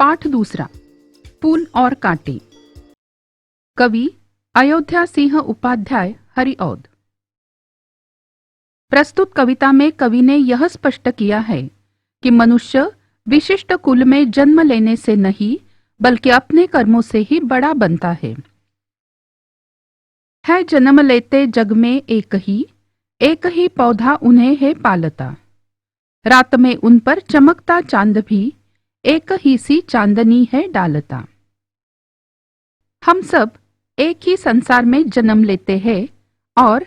पाठ दूसरा, फूल और कांटे। कवि अयोध्या सिंह उपाध्याय, हरिऔध। प्रस्तुत कविता में कवि ने यह स्पष्ट किया है कि मनुष्य विशिष्ट कुल में जन्म लेने से नहीं बल्कि अपने कर्मों से ही बड़ा बनता है। जन्म लेते जग में एक ही पौधा उन्हें है पालता। रात में उन पर चमकता चांद भी एक ही सी चांदनी है डालता। हम सब एक ही संसार में जन्म लेते हैं और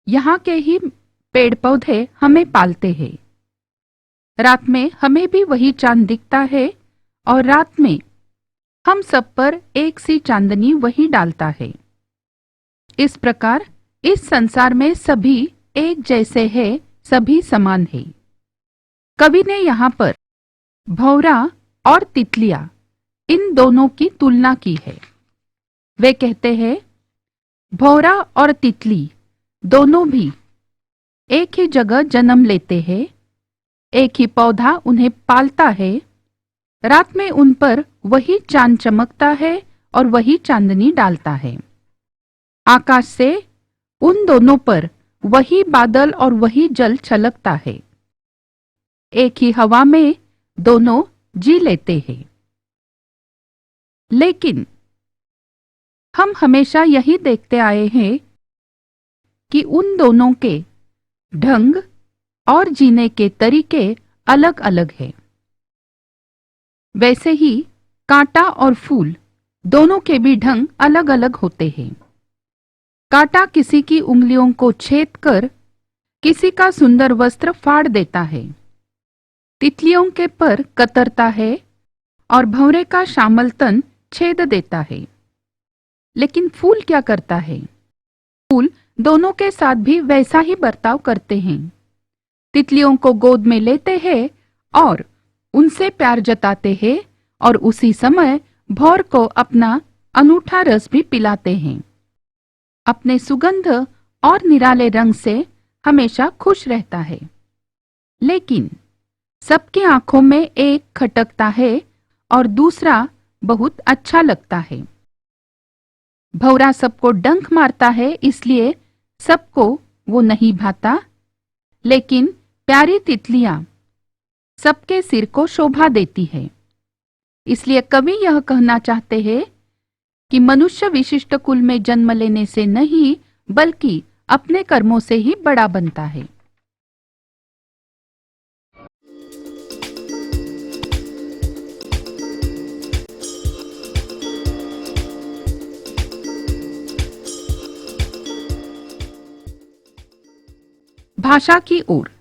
यहाँ के ही पेड़ पौधे हमें पालते हैं। रात में हमें भी वही चांद दिखता है और रात में हम सब पर एक सी चांदनी वही डालता है। इस प्रकार इस संसार में सभी एक जैसे हैं, सभी समान हैं। कवि ने यहाँ पर भौरा और तितलियां इन दोनों की तुलना की है। वे कहते हैं भौरा और तितली दोनों भी एक ही जगह जन्म लेते हैं, एक ही पौधा उन्हें पालता है। रात में उन पर वही चांद चमकता है और वही चांदनी डालता है। आकाश से उन दोनों पर वही बादल और वही जल छलकता है। एक ही हवा में दोनों जी लेते हैं। लेकिन हम हमेशा यही देखते आए हैं कि उन दोनों के ढंग और जीने के तरीके अलग अलग हैं। वैसे ही कांटा और फूल दोनों के भी ढंग अलग अलग होते हैं। कांटा किसी की उंगलियों को छेद कर किसी का सुंदर वस्त्र फाड़ देता है। तितलियों के पर कतरता है और भंवरे का श्यामल तन छेद देता है। लेकिन फूल क्या करता है? फूल दोनों के साथ भी वैसा ही बर्ताव करते हैं। तितलियों को गोद में लेते हैं और उनसे प्यार जताते हैं और उसी समय भौर को अपना अनूठा रस भी पिलाते हैं। अपने सुगंध और निराले रंग से हमेशा खुश रहता है। लेकिन सबकी आंखों में एक खटकता है और दूसरा बहुत अच्छा लगता है। भौरा सबको डंक मारता है, इसलिए सबको वो नहीं भाता। लेकिन प्यारी तितलियां सबके सिर को शोभा देती है। इसलिए कवि यह कहना चाहते हैं कि मनुष्य विशिष्ट कुल में जन्म लेने से नहीं बल्कि अपने कर्मों से ही बड़ा बनता है। भाषा की ओर।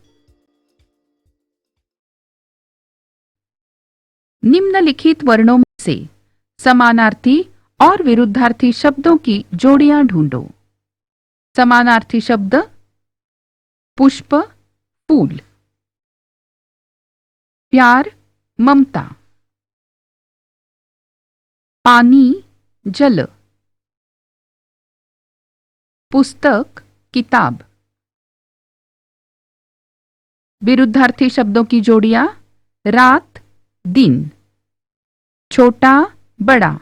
निम्नलिखित वर्णों में से समानार्थी और विरुद्धार्थी शब्दों की जोड़ियां ढूंढो। समानार्थी शब्द पुष्प, फूल। प्यार, ममता। पानी, जल। पुस्तक, किताब। विरुद्धार्थी शब्दों की जोड़ियां रात, दिन। छोटा, बड़ा।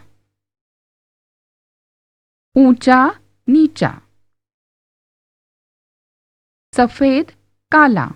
ऊंचा, नीचा। सफेद, काला।